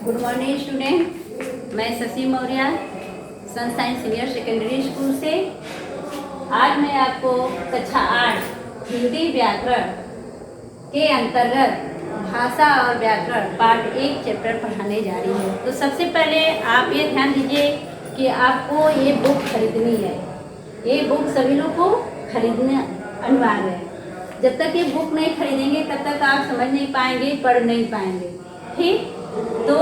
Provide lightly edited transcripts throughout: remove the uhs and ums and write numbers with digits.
Good morning student, मैं Shashi Maurya sunshine senior secondary school से। आज मैं आपको कक्षा 8 हिंदी व्याकरण के अंतर्गत भाषा और व्याकरण पार्ट 1 चैप्टर पढ़ाने जा रही हूँ। तो सबसे पहले आप ये ध्यान दीजिए कि आपको ये बुक खरीदनी है। ये बुक सभी लोग को खरीदना अनिवार्य है। जब तक ये बुक नहीं खरीदेंगे तब तक आप समझ नहीं पाएंगे, पढ़ नहीं पाएंगे। ठीक, तो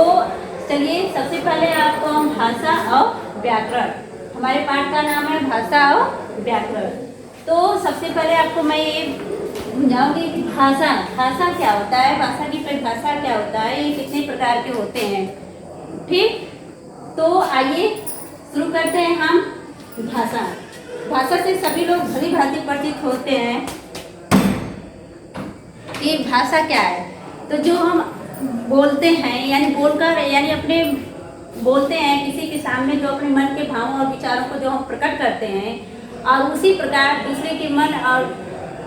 चलिए सबसे पहले आपको हम भाषा और व्याकरण, हमारे पाठ का नाम है भाषा और व्याकरण। तो सबसे पहले आपको मैं ये समझाऊंगी कि भाषा क्या होता है, भाषा की परिभाषा क्या होता है, ये कितने प्रकार के होते हैं। ठीक, तो आइए शुरू करते हैं हम। भाषा से सभी लोग भली भांति परिचित होते हैं कि भाषा क्या है। तो जो हम बोलते हैं यानी अपने बोलते हैं किसी के सामने, जो अपने मन के भावों और विचारों को जो हम प्रकट करते हैं, और उसी प्रकार दूसरे के मन और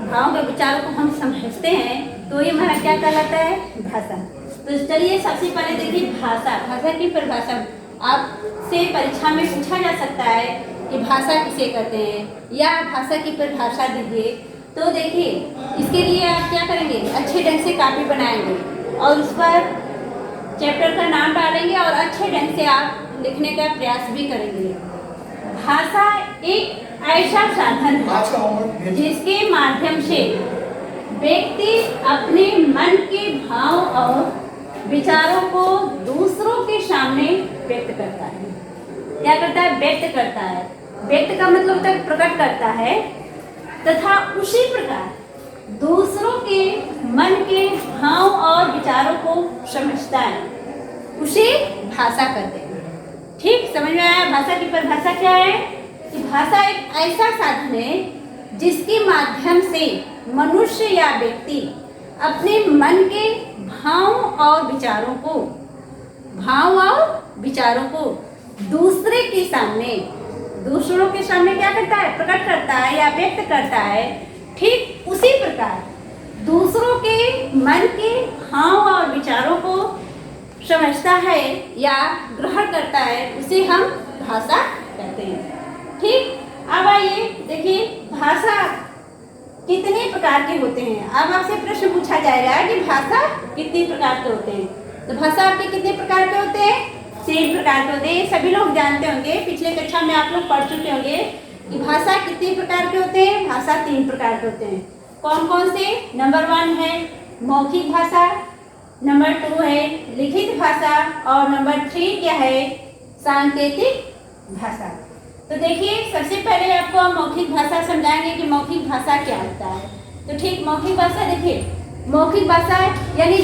भावों के विचारों को हम समझते हैं, तो ये हमारा क्या कहलाता है, भाषा। तो चलिए सबसे पहले देखिए भाषा की परिभाषा आपसे परीक्षा में पूछा जा सकता है कि भाषा किसे कहते हैं, या भाषा की परिभाषा दीजिए। तो देखिए इसके लिए आप क्या करेंगे, अच्छे ढंग से कॉपी बनाएंगे और उस पर चैप्टर का नाम डालेंगे और अच्छे ढंग से आप लिखने का प्रयास भी करेंगे। भाषा एक ऐसा साधन है जिसके माध्यम से व्यक्ति अपने मन के भाव और विचारों को दूसरों के सामने व्यक्त करता है। क्या करता है, व्यक्त करता है। व्यक्त का मतलब होता है प्रकट करता है, तथा उसी प्रकार दूसरों के मन के भाव और विचारों को समझता है, उसे भाषा कहते हैं। ठीक, समझ में आया भाषा की परिभाषा क्या है? कि भाषा एक ऐसा साधन है जिसके माध्यम से मनुष्य या व्यक्ति अपने मन के भाव और विचारों को दूसरों के सामने क्या करता है, प्रकट करता है या व्यक्त करता है। ठीक उसी प्रकार दूसरों के मन के भाव और विचारों को समझता है या ग्रहण करता है, उसे हम भाषा कहते हैं। ठीक, अब आइए देखिए भाषा कितने प्रकार के होते हैं। अब आपसे प्रश्न पूछा जाएगा कि भाषा कितने प्रकार के होते हैं। तो भाषा आपके कितने प्रकार के होते हैं, 3 प्रकार के होते हैं। सभी लोग जानते होंगे, पिछले कक्षा में आप लोग पढ़ चुके होंगे कि भाषा कितने प्रकार के होते हैं। भाषा 3 प्रकार के होते हैं। कौन कौन से? नंबर 1 है मौखिक भाषा, नंबर 2 है लिखित भाषा, और नंबर 3 क्या है, सांकेतिक भाषा। तो देखिए सबसे पहले आपको मौखिक भाषा समझाएंगे कि मौखिक भाषा क्या होता है। तो ठीक, मौखिक भाषा देखिए, मौखिक भाषा यानी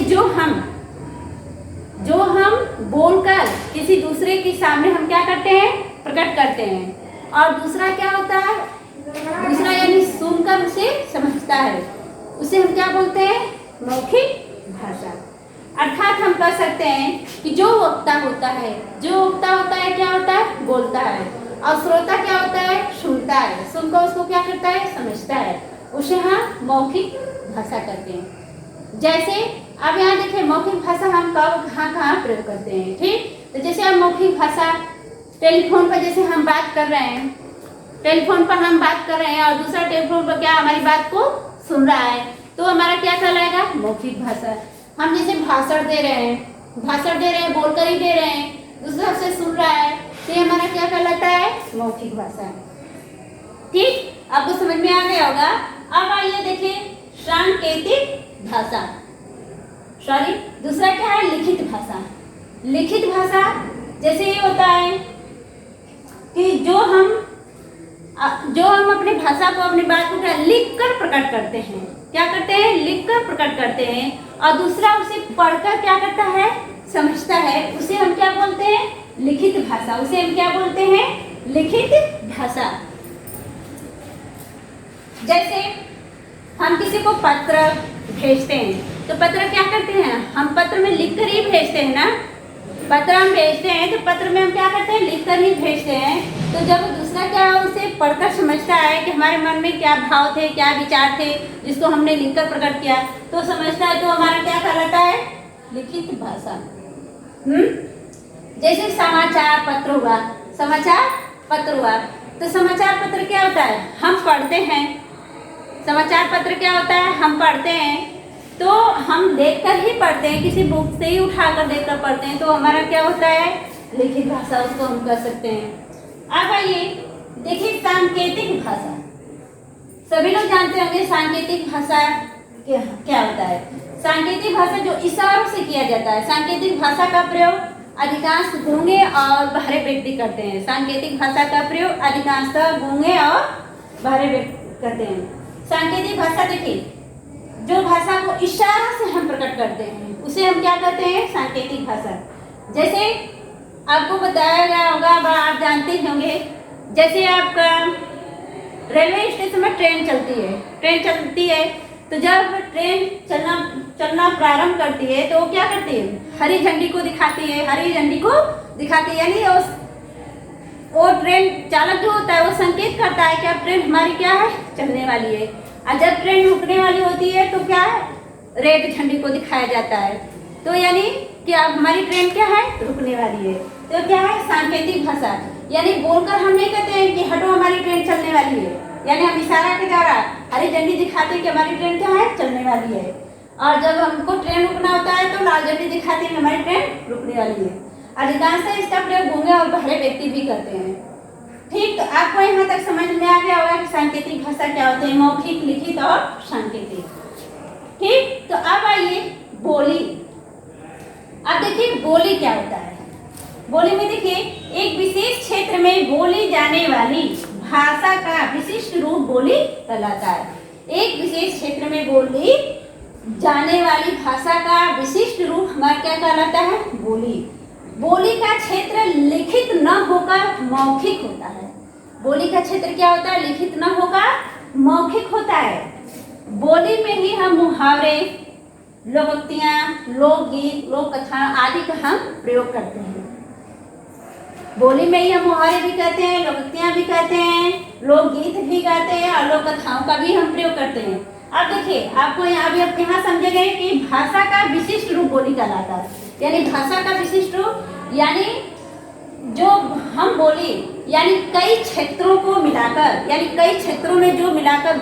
जो हम बोलकर किसी दूसरे के सामने हम क्या करते हैं, प्रकट करते हैं। और दूसरा क्या होता है, दूसरा यानी सुनकर उसे समझता है, उसे हम क्या बोलते हैं, मौखिक भाषा। अर्थात हम कह सकते हैं कि जो वक्ता होता है क्या होता है, बोलता है, और श्रोता क्या होता है, सुनता है, सुनकर उसको क्या करता है, समझता है, उसे हम मौखिक भाषा कहते हैं। जैसे अब यहाँ देखिए मौखिक भाषा हम कहाँ प्रयोग करते हैं। ठीक, तो जैसे हम मौखिक भाषा टेलीफोन पर, जैसे हम बात कर रहे हैं, टेलीफोन पर हम बात कर रहे हैं और दूसरा टेलीफोन पर क्या हमारी बात को सुन रहा है, तो हमारा क्या कहलाएगा, मौखिक भाषा। हम जैसे भाषण दे रहे हैं, बोलकर ही दे रहे हैं, दूसरा से सुन रहा है, तो ये हमारा क्या कहलाता है, मौखिक भाषा। ठीक, आपको समझ में आ गया होगा। अब आइए देखिए सांकेतिक भाषा, दूसरा क्या है, लिखित भाषा। लिखित भाषा जैसे ये होता है कि जो हम अपने भाषा को, अपनी बात को क्या लिखकर प्रकट करते हैं, क्या करते हैं, लिखकर प्रकट करते हैं, और दूसरा उसे पढ़कर क्या करता है, समझता है, उसे हम क्या बोलते हैं, लिखित भाषा। उसे हम क्या बोलते हैं, लिखित भाषा। जैसे हम किसी को पत्र भेजते हैं, तो पत्र क्या करते हैं, हम पत्र में लिखकर ही भेजते हैं ना। पत्र हम भेजते हैं तो पत्र में हम क्या करते हैं, लिखकर ही भेजते हैं। तो जब दूसरा क्या उसे पढ़कर समझता है कि हमारे मन में क्या भाव थे, क्या विचार थे, जिसको हमने लिखकर प्रकट किया, तो समझता है, तो हमारा क्या कहलाता है, लिखित भाषा। जैसे समाचार पत्र हुआ, समाचार पत्र हुआ, तो समाचार पत्र क्या होता है, हम पढ़ते हैं। समाचार पत्र क्या होता है, हम पढ़ते हैं, तो हम देखकर ही पढ़ते हैं, किसी बुक से ही उठाकर देखकर पढ़ते हैं, तो हमारा क्या होता है, लिखित भाषा उसको हम कह सकते हैं। अब आइए देखिए सांकेतिक भाषा। सभी लोग जानते होंगे सांकेतिक भाषा क्या होता है। सांकेतिक भाषा जो इशारों से किया जाता है। सांकेतिक भाषा का प्रयोग अधिकांश गूंगे और बहरे व्यक्ति करते हैं। सांकेतिक भाषा का प्रयोग अधिकांशतः गूंगे और बहरे व्यक्ति करते हैं। सांकेतिक भाषा देखिए, जो भाषा को इशारों से हम प्रकट करते हैं उसे हम क्या कहते हैं, सांकेतिक भाषा। जैसे आपको बताया गया होगा, आप जानते होंगे, जैसे आपका रेलवे स्टेशन में ट्रेन चलती है, तो जब ट्रेन चलना प्रारंभ करती है तो वो क्या करती है, हरी झंडी को दिखाती है, यानी वो ट्रेन चालक जो होता है वो संकेत करता है कि अब ट्रेन हमारी क्या है, चलने वाली है। और जब ट्रेन रुकने वाली होती है तो क्या है, रेड झंडी को दिखाया जाता है, तो यानी कि अब हमारी ट्रेन क्या है, रुकने वाली है। तो क्या है, सांकेतिक भाषा। यानी बोलकर हम नहीं कहते हैं कि हटो हमारी ट्रेन चलने वाली है, यानी हम इशारा के द्वारा हरी झंडी दिखाते हैं कि हमारी ट्रेन क्या है, चलने वाली है। और जब हमको ट्रेन रुकना होता है तो लाल झंडी दिखाते हैं कि हमारी ट्रेन रुकने वाली है। अधिकांशतः इसका प्रयोग गूंगे और बहरे व्यक्ति भी करते हैं। ठीक, तो आपको यहाँ तक समझ में आ गया होगा कि सांकेतिक भाषा क्या होते हैं, मौखिक, लिखित और सांकेतिक। ठीक, तो अब आइए बोली। अब देखिए बोली क्या होता है। बोली में देखिए, एक विशेष क्षेत्र में बोली जाने वाली भाषा का विशिष्ट रूप बोली कहलाता है। एक विशेष क्षेत्र में बोली जाने वाली भाषा का विशिष्ट रूप हमारा क्या कहलाता है, बोली। बोली का क्षेत्र लिखित न होकर मौखिक होता है। बोली का क्षेत्र क्या होता है, लिखित न होकर मौखिक होता है। बोली में ही हम मुहावरे, लोकोक्तियाँ, लोकगीत, लोक कथा आदि का हम प्रयोग करते हैं। बोली में ही हम मुहावरे भी कहते हैं, लोकोक्तियाँ भी कहते हैं, लोकगीत भी गाते हैं और लोक कथाओं का भी हम प्रयोग करते हैं। अब देखिए, आपको आप यहाँ समझेंगे कि भाषा का विशिष्ट रूप बोली कहलाता है। यानी भाषा का विशिष्ट रूप, यानी जो हम बोली, यानी कई क्षेत्रों को मिलाकर, यानी कई क्षेत्रों में जो मिलाकर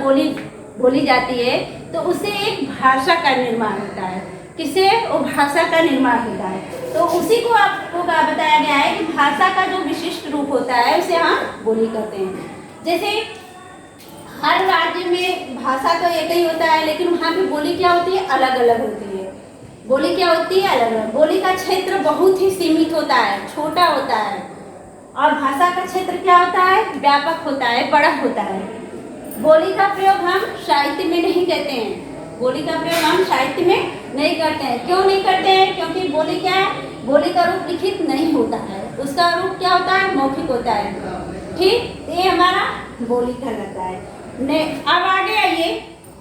बोली जाती है, तो उससे एक भाषा का निर्माण होता है। किससे, वो भाषा का निर्माण होता है। तो उसी को आपको बताया गया है कि भाषा का जो विशिष्ट रूप होता है उसे हम बोली कहते हैं। जैसे हर राज्य में भाषा तो एक ही होता है, लेकिन वहाँ पे बोली क्या होती है, अलग अलग होती है। बोली क्या होती है, अलग अलग। बोली का क्षेत्र बहुत ही सीमित होता है, छोटा होता है, और भाषा का क्षेत्र क्या होता है, व्यापक होता है, बड़ा होता है। बोली का प्रयोग हम साहित्य में नहीं करते हैं। बोली का प्रयोग हम साहित्य में नहीं करते हैं। क्यों नहीं करते हैं, क्योंकि बोली क्या है, बोली का रूप लिखित नहीं होता है, उसका रूप क्या होता है, मौखिक होता है। ठीक, ये हमारा बोली कहलाता है। अब आगे आइए,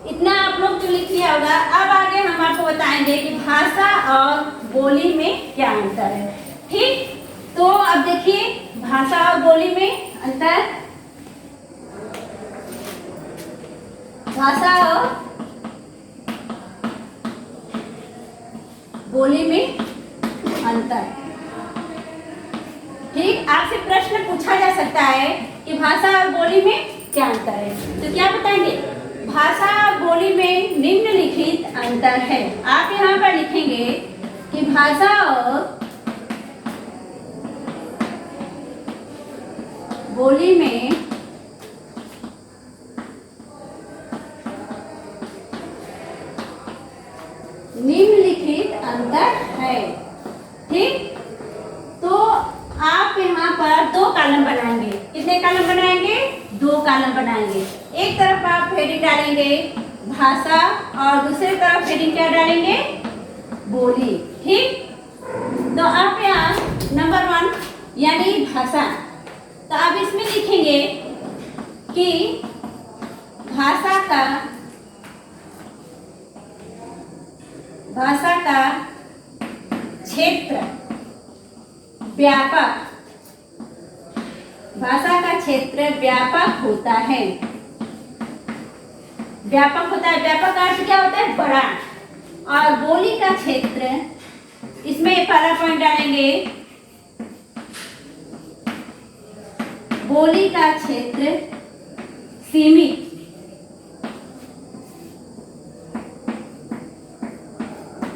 इतना आप लोग जो लिख लिया होगा, अब आगे हम आपको बताएंगे कि भाषा और बोली में क्या अंतर है। ठीक, तो अब देखिए भाषा और बोली में अंतर। भाषा और बोली में अंतर। ठीक, आपसे प्रश्न पूछा जा सकता है कि भाषा और बोली में क्या अंतर है, तो क्या बताएंगे, भाषा और बोली में निम्नलिखित अंतर है। आप यहाँ पर लिखेंगे कि भाषा और बोली में निम्नलिखित अंतर है। ठीक, तो आप यहाँ पर दो कॉलम बनाएंगे। कितने कॉलम बनाएंगे, दो कॉलम बनाएंगे। एक तरफ आप हेडिंग डालेंगे भाषा और दूसरी तरफ हेडिंग क्या डालेंगे, बोली। ठीक, तो आप यहाँ नंबर 1 यानी भाषा, तो आप इसमें लिखेंगे कि भाषा का क्षेत्र व्यापक, भाषा का क्षेत्र व्यापक होता है। व्यापक होता है, व्यापक अर्थ क्या होता है, बड़ा। और बोली का क्षेत्र इसमें पहला पॉइंट डालेंगे, बोली का क्षेत्र सीमित।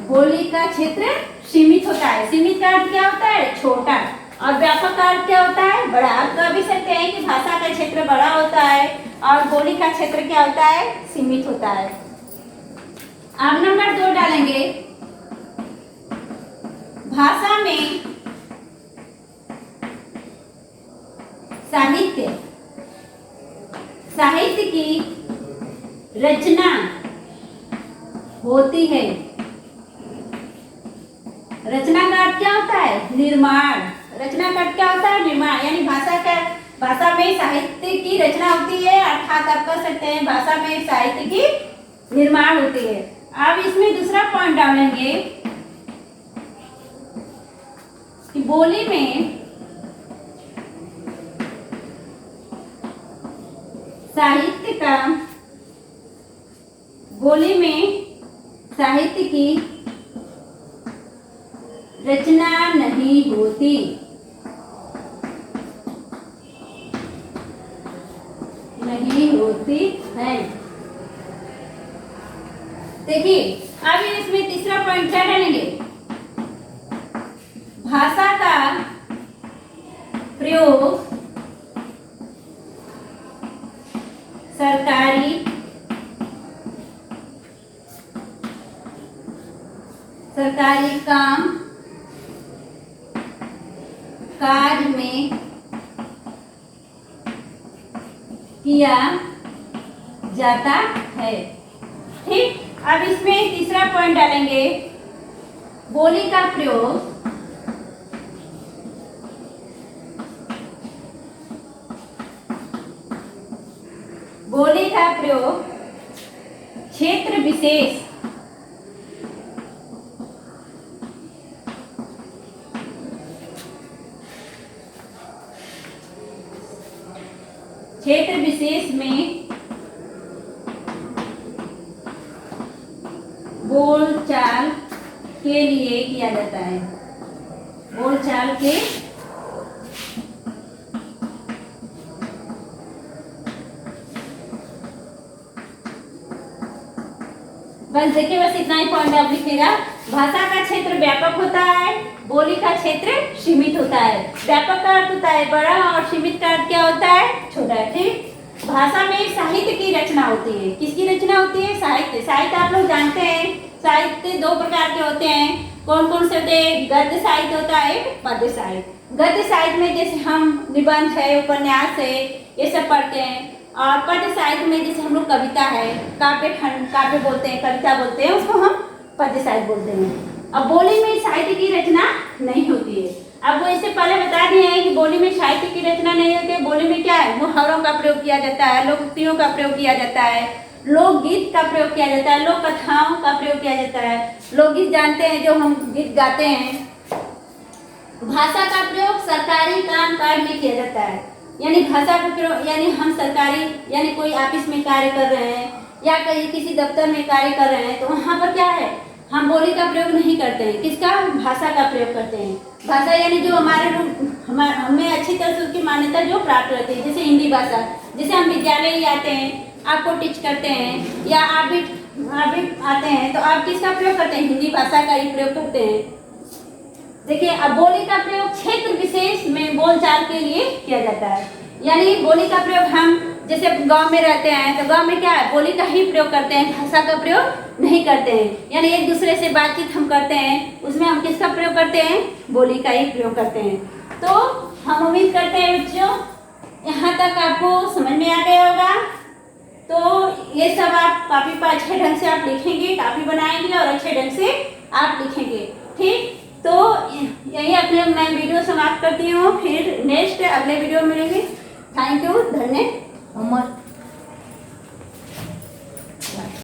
बोली का क्षेत्र सीमित होता है। सीमित का अर्थ क्या होता है? छोटा। और व्यापक का अर्थ क्या होता है? बड़ा। आप कह भी सकते हैं कि भाषा का क्षेत्र बड़ा होता है और बोली का क्षेत्र क्या होता है? सीमित होता है। अब नंबर 2 डालेंगे, भाषा में साहित्य, साहित्य की रचना होती है। रचना का अर्थ क्या होता है? निर्माण। रचना का अर्थ क्या होता है? निर्माण। यानी भाषा में साहित्य की रचना होती है, अर्थात आप कह सकते हैं भाषा में साहित्य की निर्माण होती है। अब इसमें दूसरा पॉइंट डालेंगे कि बोली में साहित्य का, बोली में साहित्य की रचना नहीं होती। नहीं होती है। देखिए अब इसमें तीसरा पॉइंट क्या डालेंगे, भाषा का प्रयोग सरकारी काम काज में किया जाता है। ठीक, अब इसमें तीसरा पॉइंट डालेंगे, बोली का प्रयोग क्षेत्र विशेष में बोलचाल के लिए किया जाता है। बोलचाल के बस देखिए, बस इतना ही पॉइंट आप लिखिएगा। भाषा का क्षेत्र व्यापक होता है, बोली का क्षेत्र सीमित होता है। व्यापक का अर्थ होता है बड़ा और सीमित का अर्थ क्या होता है? छोटा। ठीक, भाषा में साहित्य की रचना होती है। किसकी रचना होती है? साहित्य। साहित्य आप लोग जानते हैं, साहित्य 2 प्रकार के होते हैं। कौन कौन से होते हैं? गद्य साहित्य होता है, पद्य साहित्य। गद्य साहित्य में जैसे हम निबंध है, उपन्यास है, ये सब पढ़ते हैं। और पद्य साहित्य में जैसे हम लोग कविता है, काव्य बोलते हैं, कविता बोलते हैं, उसको हम पद्य साहित्य बोलते हैं। अब बोली में साहित्य की रचना नहीं होती है। अब वो इससे पहले बता दिए हैं कि बोली में साहित्य की रचना नहीं होती है। बोली में क्या है? मुहावरों का प्रयोग किया जाता है, लोकोक्तियों का प्रयोग किया जाता है, लोकगीत का प्रयोग किया जाता है, लोक कथाओं का प्रयोग किया जाता है। लोकगीत जानते हैं, जो हम गीत गाते हैं। भाषा का प्रयोग सरकारी काम काज में किया जाता है। यानी भाषा का प्रयोग, यानी हम सरकारी, यानी कोई ऑफिस में कार्य कर रहे हैं या कहीं किसी दफ्तर में कार्य कर रहे हैं, तो वहाँ पर क्या है? हम बोली का प्रयोग नहीं करते हैं। किसका? भाषा का प्रयोग करते हैं। भाषा यानी जो हमें अच्छी तरह से उसकी मान्यता जो प्राप्त रहती है, जैसे हिंदी भाषा। जैसे हम विद्यालय ही आते हैं, आपको टीच करते हैं, या आप भी आते हैं, तो आप किसका प्रयोग करते हैं? हिंदी भाषा का ही प्रयोग करते हैं। देखिए, अब बोली का प्रयोग क्षेत्र विशेष में बोलचाल के लिए किया जाता है। यानी बोली का प्रयोग हम जैसे गांव में रहते हैं, तो गांव में क्या है? बोली का ही प्रयोग करते हैं, भाषा का प्रयोग नहीं करते हैं। यानी एक दूसरे से बातचीत हम करते हैं, उसमें हम किसका प्रयोग करते हैं? बोली का ही प्रयोग करते हैं। तो हम उम्मीद करते हैं बच्चों, यहाँ तक आपको समझ में आ गया होगा। तो ये सब आप कापी पर अच्छे ढंग से आप लिखेंगे, कापी बनाएंगे और अच्छे ढंग से आप लिखेंगे। ठीक, तो यही अपने मैं वीडियो समाप्त करती हूँ। फिर नेक्स्ट अगले वीडियो में मिलेंगे। थैंक यू, धन्यवाद।